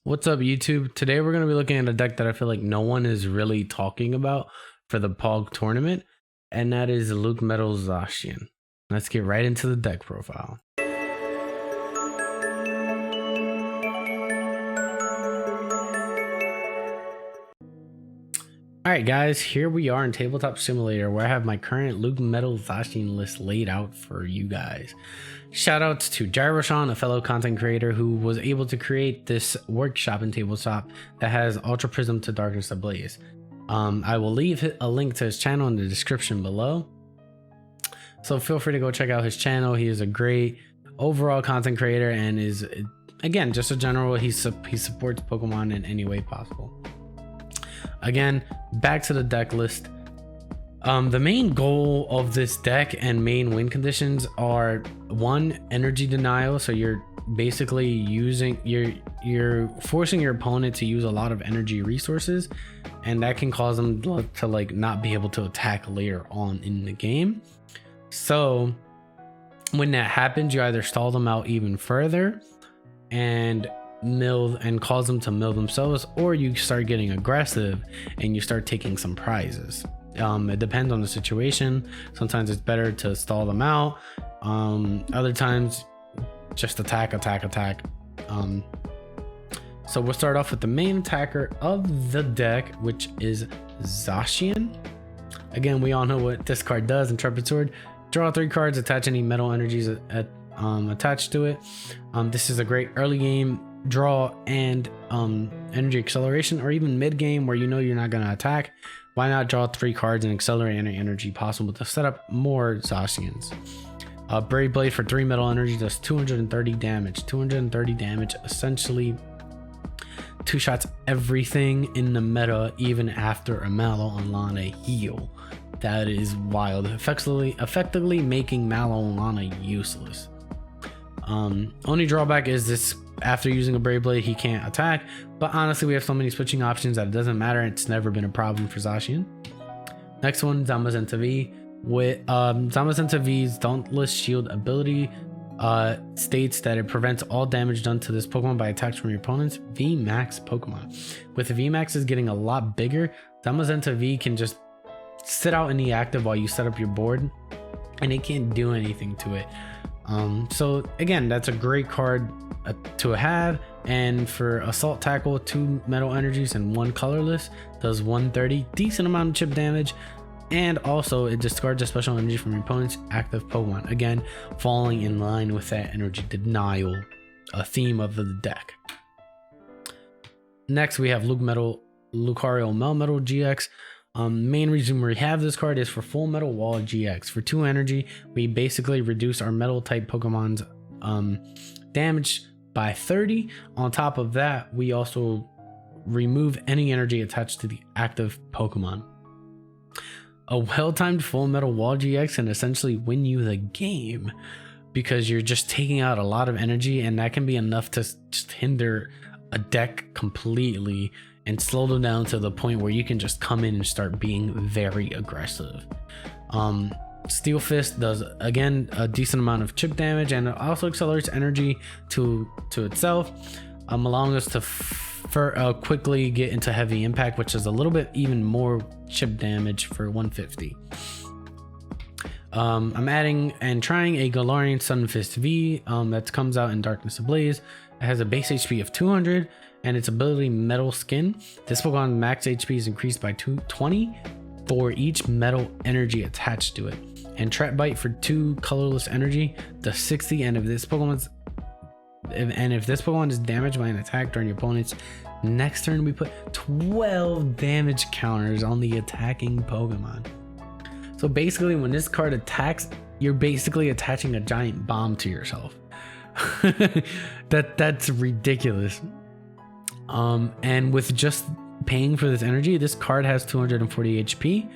What's up, YouTube? Today we're going to be looking at a deck that I feel like no one is really talking about for the POG tournament, and that is LucMetal Zacian. Let's get right into the deck profile. Alright guys, here we are in Tabletop Simulator where I have my current LucMetal Zacian list laid out for you guys. Shoutouts to Gyroshan, a fellow content creator who was able to create this workshop in Tabletop that has Ultra Prism to Darkness Ablaze. I will leave a link to his channel in the description below, so feel free to go check out his channel. He is a great overall content creator and is, again, just a general, he supports Pokemon in any way possible. Again, back to the deck list. The main goal of this deck and main win conditions are: one, energy denial. So you're basically you're forcing your opponent to use a lot of energy resources, and that can cause them to like not be able to attack later on in the game. So when that happens, you either stall them out even further and cause them to mill themselves, or you start getting aggressive and you start taking some prizes. It depends on the situation. Sometimes it's better to stall them out, other times just attack. So we'll start off with the main attacker of the deck, which is Zacian. Again, we all know what this card does. Intrepid Sword. Draw 3 cards, attach any metal energies attached to it. This is a great early game draw and energy acceleration, or even mid game where you know you're not going to attack. Why not draw 3 cards and accelerate any energy possible to set up more Zacians? Brave Blade for 3 metal energy does 230 damage. 230 damage, essentially 2 shots everything in the meta, even after a Mallow and Lana heal. That is wild. Effectively making Mallow and Lana useless. Only drawback is this: after using a Brave Blade, he can't attack, but honestly we have so many switching options that it doesn't matter. It's never been a problem for Zacian. Next one, Zamazenta V. With Zamazenta V's Dauntless Shield ability states that it prevents all damage done to this Pokemon by attacks from your opponent's VMAX Pokemon. With the VMAXs getting a lot bigger, Zamazenta V can just sit out in the active while you set up your board, and it can't do anything to it. So again, that's a great card to have. And for Assault Tackle, 2 metal energies and 1 colorless, does 130, decent amount of chip damage, and also it discards a special energy from your opponent's active Pokemon, again falling in line with that energy denial theme of the deck. Next we have Lucario Melmetal GX. Main reason we have this card is for Full Metal Wall GX. For 2 energy, we basically reduce our metal type Pokemon's damage by 30. On top of that, we also remove any energy attached to the active Pokemon. A well-timed Full Metal Wall GX can essentially win you the game, because you're just taking out a lot of energy, and that can be enough to just hinder a deck completely and slow them down to the point where you can just come in and start being very aggressive. Steel Fist does, again, a decent amount of chip damage, and it also accelerates energy to itself, allowing us to quickly get into Heavy Impact, which is a little bit even more chip damage for 150. I'm adding and trying a Galarian Sunfist V that comes out in Darkness Ablaze. It has a base HP of 200 and its ability Metal Skin. This Pokemon's max HP is increased by 220 for each metal energy attached to it. And Trap Bite for 2 colorless energy does 60, and if this Pokemon is damaged by an attack during your opponent's next turn, we put 12 damage counters on the attacking Pokemon. So basically when this card attacks, you're basically attaching a giant bomb to yourself. That's ridiculous. And with just paying for this energy, this card has 240 HP.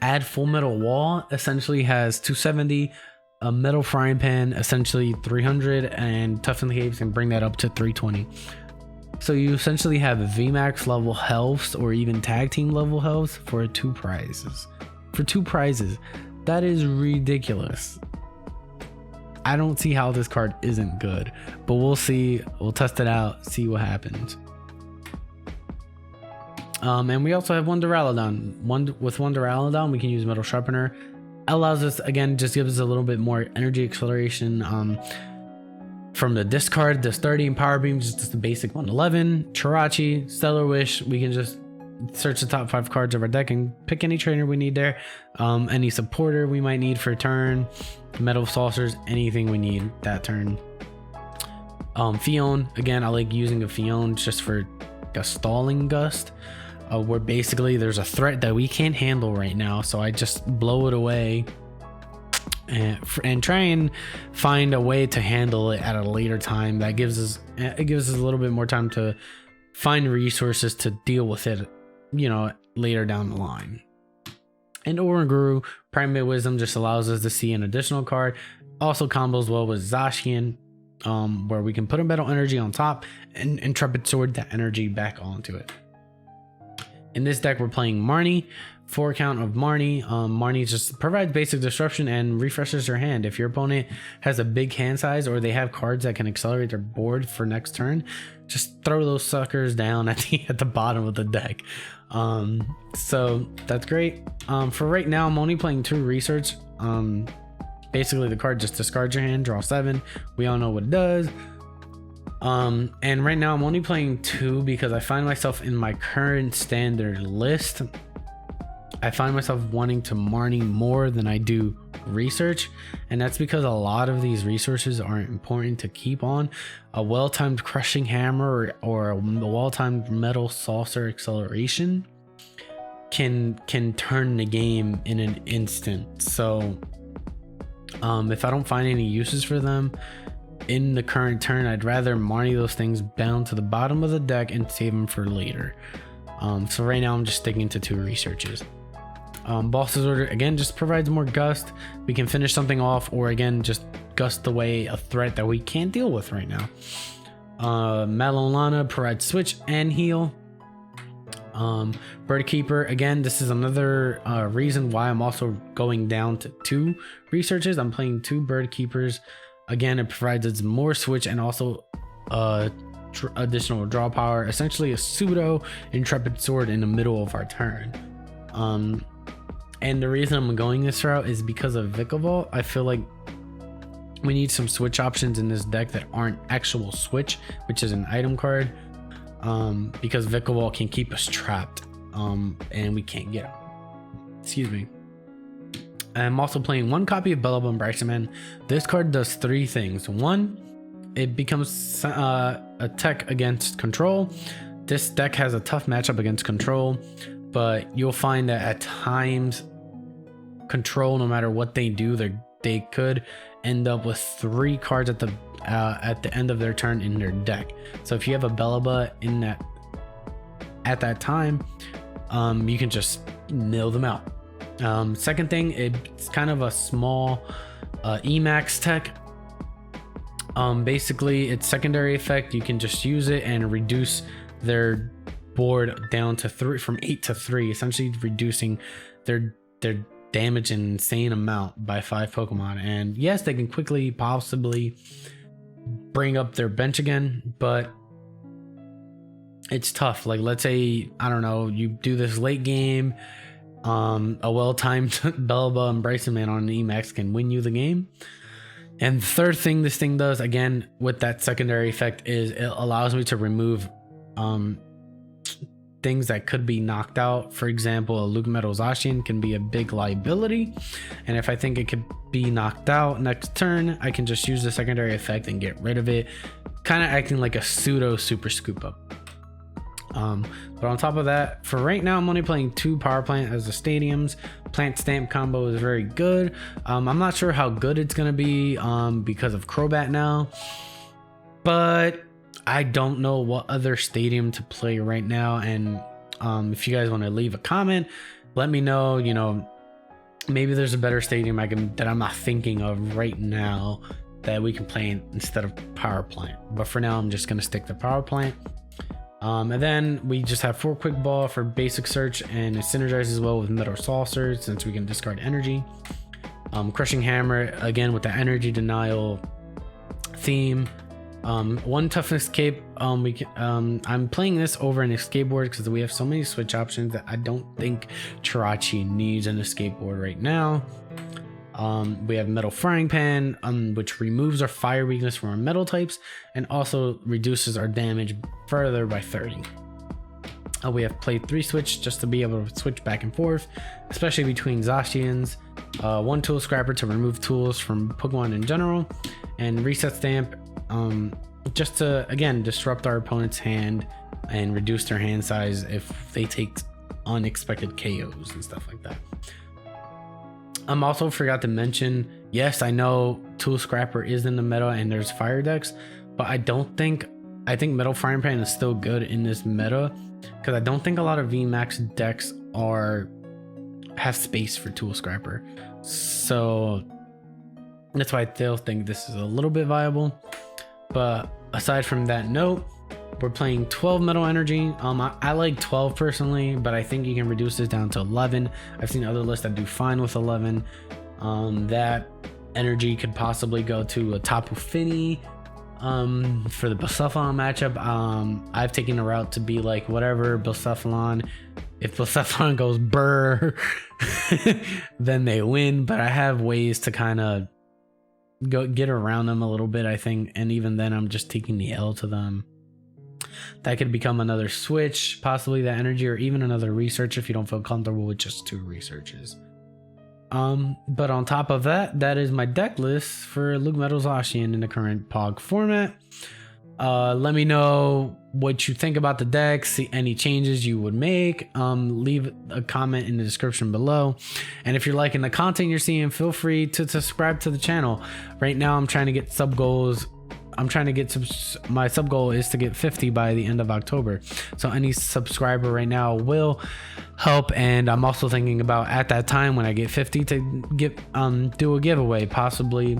Add Full Metal Wall, essentially has 270. A Metal Frying Pan, essentially 300, and Toughen the Caves can bring that up to 320. So you essentially have VMAX level healths or even tag team level healths for 2 prizes. That is ridiculous. I don't see how this card isn't good, but we'll see. We'll test it out, see what happens. And we also have one Duraludon. With one Duraludon, we can use Metal Sharpener. Allows us, again, just gives us a little bit more energy acceleration. From the discard, this 30 and Power Beam, just the basic 111. Chirachi, Stellar Wish, we can just search the top 5 cards of our deck and pick any trainer we need there. Any supporter we might need for a turn. Metal Saucers, anything we need that turn. Fion, again, I like using a Fion just for a stalling gust. Where basically there's a threat that we can't handle right now, so I just blow it away and try and find a way to handle it at a later time. That gives us a little bit more time to find resources to deal with it, you know, later down the line. And Oranguru Primate Wisdom just allows us to see an additional card. Also combos well with Zacian, where we can put a Metal Energy on top and Intrepid Sword that energy back onto it. In this deck, we're playing Marnie. 4 count of Marnie. Marnie just provides basic disruption and refreshes your hand. If your opponent has a big hand size or they have cards that can accelerate their board for next turn, just throw those suckers down at the bottom of the deck. So that's great. For right now, I'm only playing 2 research. Basically, the card just discards your hand, draw 7. We all know what it does. And right now I'm only playing 2 because I find myself in my current standard list. I find myself wanting to Marnie more than I do research, and that's because a lot of these resources aren't important to keep on. A well-timed Crushing Hammer or a well-timed Metal Saucer Acceleration can turn the game in an instant. So if I don't find any uses for them in the current turn, I'd rather Marnie those things down to the bottom of the deck and save them for later. So right now I'm just sticking to 2 researches. Boss's Order, again, just provides more gust. We can finish something off, or again, just gust away a threat that we can't deal with right now. Malolana provides switch and heal. Bird Keeper, again, this is another reason why I'm also going down to 2 researches. I'm playing 2 Bird Keepers. Again, it provides us more switch and also additional draw power. Essentially a pseudo Intrepid Sword in the middle of our turn. And the reason I'm going this route is because of Vikavolt. I feel like we need some switch options in this deck that aren't actual switch, which is an item card. Because Vikavolt can keep us trapped, and we can't get him. Excuse me. I'm also playing 1 copy of Bellable and Bryceman. This card does 3 things. 1, it becomes a tech against control. This deck has a tough matchup against control, but you'll find that at times control, no matter what they do, they could end up with 3 cards at the end of their turn in their deck. So if you have a Bellaba in that at that time, you can just mill them out. Second thing, it's kind of a small Emax tech. Basically, its secondary effect, you can just use it and reduce their board down to 3, from 8 to 3, essentially reducing their damage an insane amount by 5 Pokemon. And yes, they can quickly possibly bring up their bench again, but it's tough. Like, let's say, I don't know, you do this late game, a well-timed Bellaba and Bryson Man on an Emax can win you the game. And the third thing this thing does, again, with that secondary effect, is it allows me to remove things that could be knocked out. For example, a LucMetal Zacian can be a big liability, and if I think it could be knocked out next turn, I can just use the secondary effect and get rid of it, kind of acting like a pseudo super scoop up. But on top of that, for right now, I'm only playing 2 Power Plant as the stadiums. Plant Stamp combo is very good. I'm not sure how good it's gonna be because of Crobat now, but I don't know what other stadium to play right now. And if you guys want to leave a comment, let me know. You know, maybe there's a better stadium that I'm not thinking of right now that we can play instead of Power Plant. But for now, I'm just gonna stick to Power Plant. And then we just have 4 Quick Ball for basic search, and it synergizes well with Metal Saucer since we can discard energy. Crushing Hammer, again with the energy denial theme. One toughness cape. I'm playing this over an escape board because we have so many switch options that I don't think Chirachi needs an escape board right now. We have Metal Frying Pan, which removes our fire weakness from our metal types and also reduces our damage further by 30. We have Play 3 Switch just to be able to switch back and forth, especially between Zacians. One Tool Scrapper to remove tools from Pokemon in general, and Reset Stamp just to again disrupt our opponent's hand and reduce their hand size if they take unexpected KOs and stuff like that. Also forgot to mention, yes, I know Tool Scrapper is in the meta and there's fire decks, but I think Metal Frying Pan is still good in this meta because I don't think a lot of VMAX decks have space for Tool Scrapper. So that's why I still think this is a little bit viable. But aside from that note, we're playing 12 metal energy. I like 12 personally, but I think you can reduce this down to 11. I've seen other lists that do fine with 11. That energy could possibly go to a Tapu Fini for the Blacephalon matchup. I've taken a route to be like whatever Blacephalon. If Blacephalon goes burr, then they win. But I have ways to kind of get around them a little bit, I think, and even then I'm just taking the L to them. That could become another switch, possibly the energy, or even another research if you don't feel comfortable with just 2 researches. But on top of that, that is my deck list for LucMetal Zacian in the current POG format. Let me know what you think about the deck, see any changes you would make. Leave a comment in the description below, and if you're liking the content you're seeing, feel free to subscribe to the channel. Right now I'm trying to get sub goals. My sub goal is to get 50 by the end of October, so any subscriber right now will help. And I'm also thinking about at that time when I get 50 to do a giveaway. Possibly,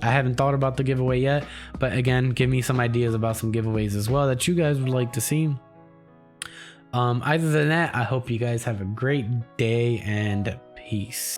I haven't thought about the giveaway yet, but again, give me some ideas about some giveaways as well that you guys would like to see. Other than that, I hope you guys have a great day and peace.